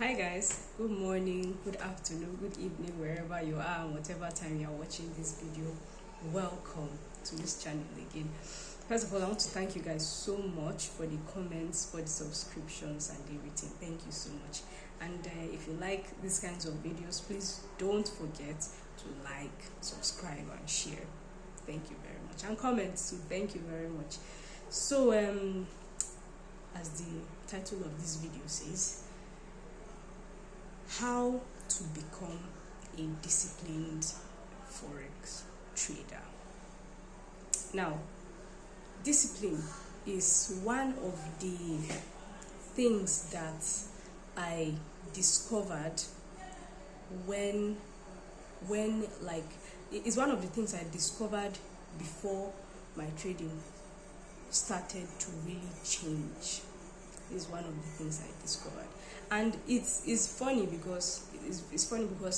Hi guys, good morning, good afternoon, good evening, wherever you are and whatever time you are watching this video. Welcome to this channel again. First of all, I want to thank you guys so much for the comments, for the subscriptions and everything. Thank you so much. And if you like these kinds of videos, please don't forget to like, subscribe and share. Thank you very much. And comment too. Thank you very much. So as the title of this video says, how to become a disciplined Forex trader. Now, discipline is one of the things that I discovered when like it's one of the things I discovered before my trading started to really change. Is one of the things I discovered, and it's funny because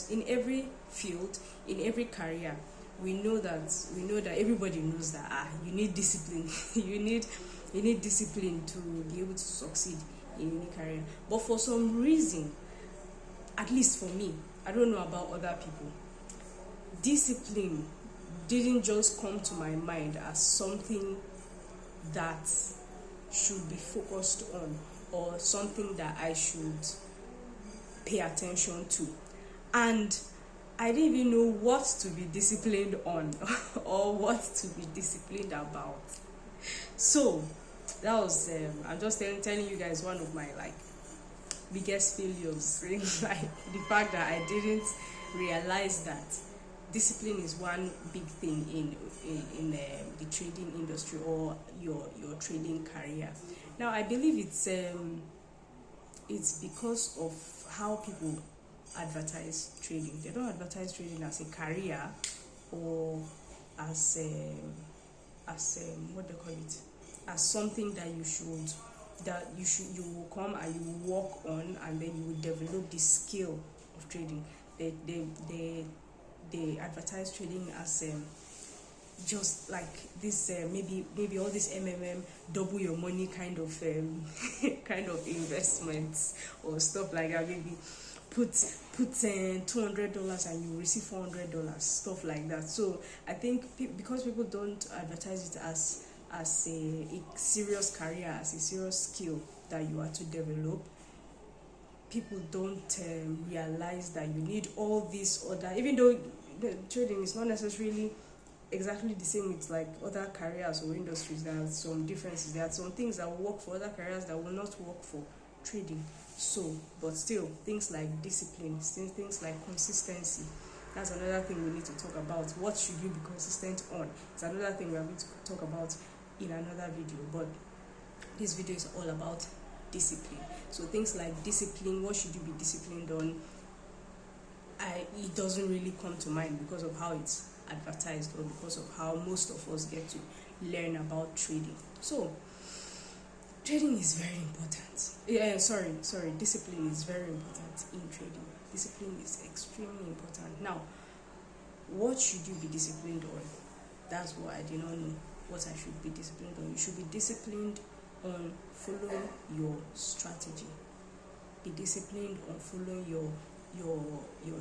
in every field, in every career, we know that everybody knows that you need discipline. you need discipline to be able to succeed in any career. But for some reason, at least for me, I don't know about other people, discipline didn't just come to my mind as something that should be focused on or something that I should pay attention to, and I didn't even know what to be disciplined on or what to be disciplined about. So that was I'm just telling you guys one of my biggest failures, like the fact that I didn't realize that discipline is one big thing in the trading industry or your trading career. Now I believe it's because of how people advertise trading. They don't advertise trading as a career or as what they call it, as something that you will come and you will work on and then you will develop the skill of trading. They advertise trading as just like this maybe all this double your money kind of kind of investments or stuff like that. Maybe put $200 and you receive $400, stuff like that. So I think because people don't advertise it as a serious career, as a serious skill that you are to develop, people don't realize that you need all these other, even though the trading is not necessarily exactly the same with like other careers or industries. There are some differences. There are some things that will work for other careers that will not work for trading. So, but still, things like discipline, things like consistency, that's another thing we need to talk about. What should you be consistent on? It's another thing we are going to talk about in another video. But this video is all about discipline. So things like discipline, what should you be disciplined on? It doesn't really come to mind because of how it's advertised or because of how most of us get to learn about trading. So trading is very important. Discipline is very important in trading. Discipline is extremely important. Now, what should you be disciplined on? That's what I did not know what I should be disciplined on. You should be disciplined on following your strategy. Be disciplined on following your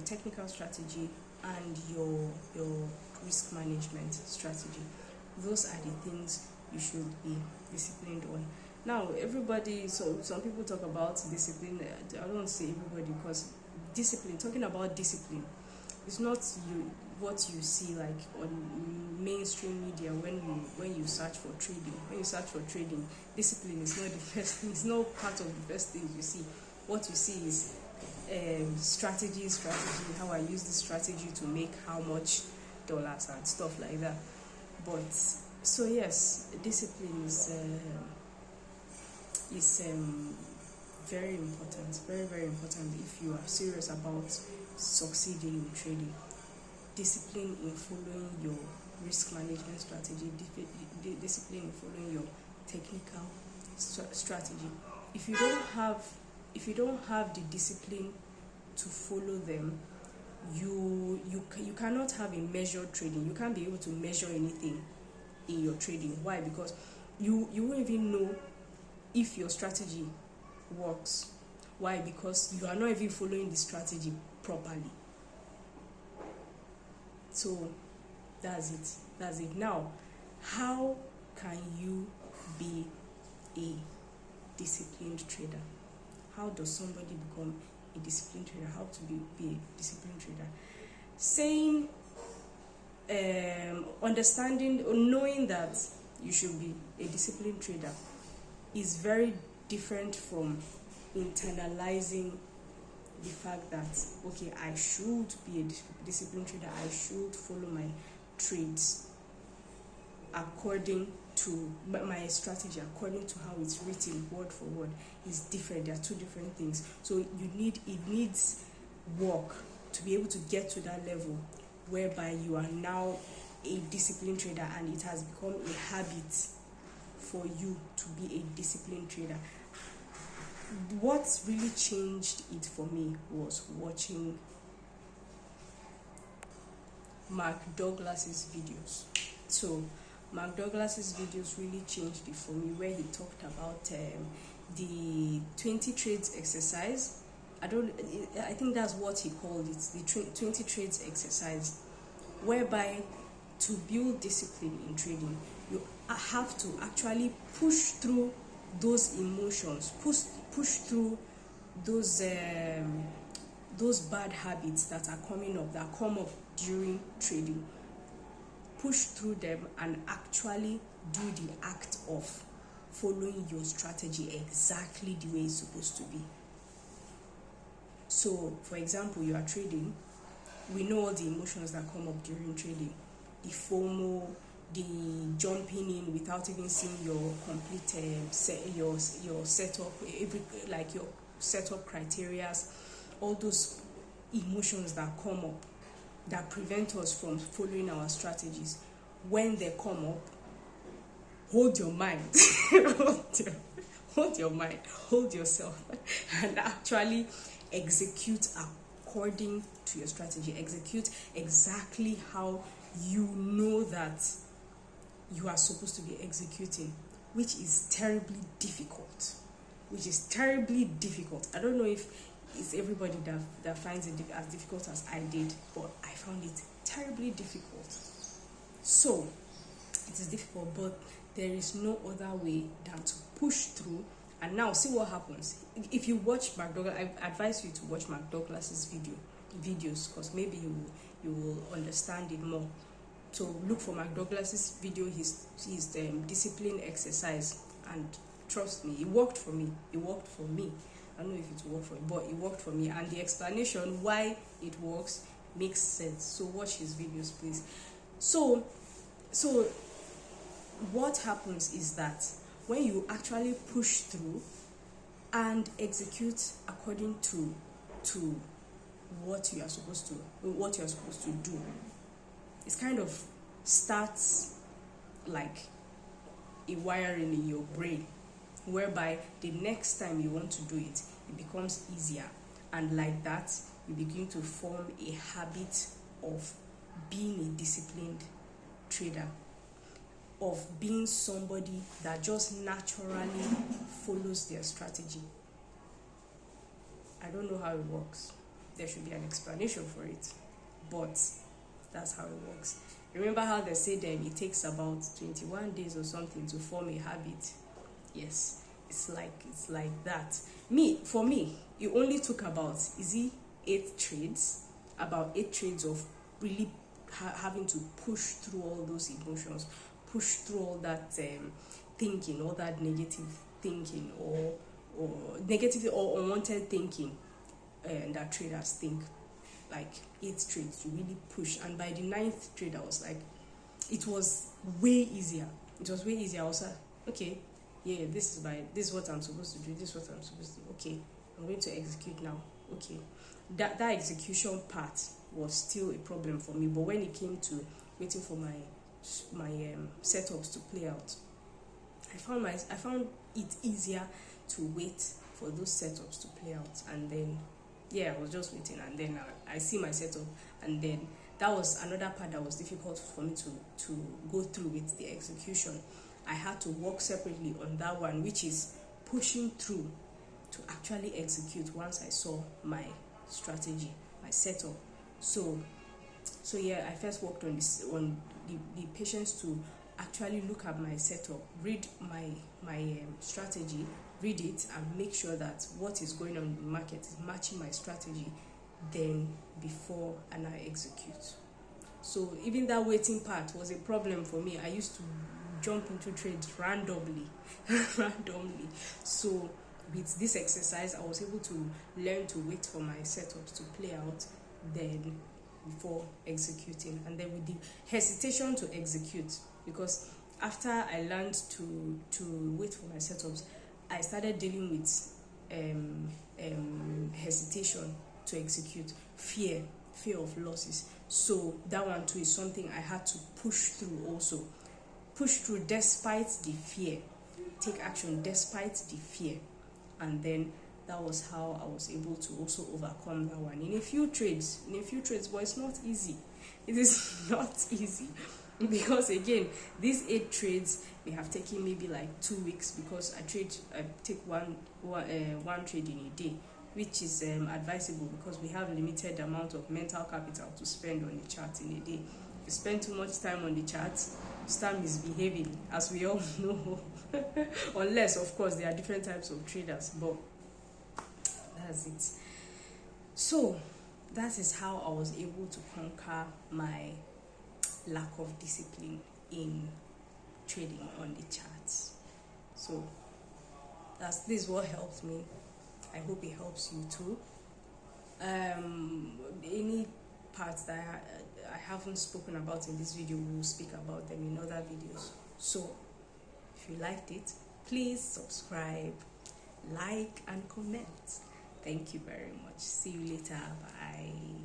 technical strategy and your risk management strategy. Those are the things you should be disciplined on. Now, everybody, so some people talk about discipline. I don't say everybody, because discipline, talking about discipline, it's not what you see like on mainstream media when you search for trading. When you search for trading, discipline is not the first thing. It's not part of the first things you see. What you see is strategy, how I use this strategy to make how much dollars and stuff like that. But so yes, discipline is very important, very, very important if you are serious about succeeding in trading. Discipline in following your risk management strategy, discipline in following your technical strategy. If you don't have the discipline to follow them, you cannot have a measured trading. You can't be able to measure anything in your trading. Why? Because you won't even know if your strategy works Why? Because you are not even following the strategy properly. So that's it. Now, how can you be a disciplined trader? How does somebody become a disciplined trader? How to be a disciplined trader? Saying, understanding or knowing that you should be a disciplined trader is very different from internalizing the fact that, okay, I should be a disciplined trader, I should follow my trades according to my strategy, according to how it's written word for word. Is different. There are two different things. So it needs work to be able to get to that level whereby you are now a disciplined trader, and it has become a habit for you to be a disciplined trader. What really changed it for me was watching Mark Douglas's videos. So Mark Douglas's videos really changed it for me, where he talked about the 20 trades exercise. I think that's what he called it, the 20 trades exercise, whereby to build discipline in trading, you have to actually push through those emotions, push through those bad habits that are coming up, that come up during trading. Push through them and actually do the act of following your strategy exactly the way it's supposed to be. So, for example, you are trading. We know all the emotions that come up during trading. The FOMO, the jumping in without even seeing your complete your setup, your setup criteria, all those emotions that come up that prevent us from following our strategies. When they come up, hold your mind, hold your mind, hold yourself, and actually execute according to your strategy. Execute exactly how you know that you are supposed to be executing, which is terribly difficult. I don't know if it's everybody that finds it as difficult as I did, but I found it terribly difficult. So it is difficult, but there is no other way than to push through. And now see what happens. If you watch Mark Douglas, I advise you to watch Mark Douglas's videos, because maybe you will understand it more. So look for Mark Douglas's video, his discipline exercise, and trust me, it worked for me. I don't know if it will work for you, but it worked for me, and the explanation why it works makes sense. So watch his videos, please. So what happens is that when you actually push through and execute according to what you are supposed to do, it kind of starts like a wiring in your brain, whereby the next time you want to do it, it becomes easier, and like that you begin to form a habit of being a disciplined trader, of being somebody that just naturally follows their strategy. I don't know how it works. There should be an explanation for it, but that's how it works. Remember how they say that it takes about 21 days or something to form a habit? Yes, it's like that. For me, it only took about 8 trades, of really having to push through all those emotions, push through all that thinking, all that negative thinking, or negative or unwanted thinking that traders think. Like 8 trades to really push, and by the 9th trade I was like, it was way easier. I was like, okay, yeah, this is what I'm supposed to do. Okay, I'm going to execute now. Okay, that execution part was still a problem for me, but when it came to waiting for my setups to play out, I found it easier to wait for those setups to play out, and then I was just waiting, and then I see my setup, and then that was another part that was difficult for me to go through with the execution. I had to work separately on that one, which is pushing through to actually execute once I saw my strategy, my setup. So yeah, I first worked on this, on the patience to actually look at my setup, read my strategy, read it, and make sure that what is going on in the market is matching my strategy, then before and I execute. So even that waiting part was a problem for me. I used to jump into trades randomly. So with this exercise, I was able to learn to wait for my setups to play out, then before executing. And then with the hesitation to execute, because after I learned to wait for my setups, I started dealing with hesitation to execute, fear of losses. So that one too is something I had to push through, also push through despite the fear, take action despite the fear. And then that was how I was able to also overcome that one in a few trades, but it's not easy. It is not easy, because again, these 8 trades may have taken maybe like 2 weeks, because I take one trade in a day, which is advisable, because we have limited amount of mental capital to spend on the chart in a day. If you spend too much time on the chart, start misbehaving, as we all know. Unless, of course, there are different types of traders, but that's it. So that is how I was able to conquer my lack of discipline in trading on the charts. So this is what helped me. I hope it helps you too. Any parts that I haven't spoken about in this video, we will speak about them in other videos. So if you liked it, please subscribe, like, and comment. Thank you very much. See you later. Bye.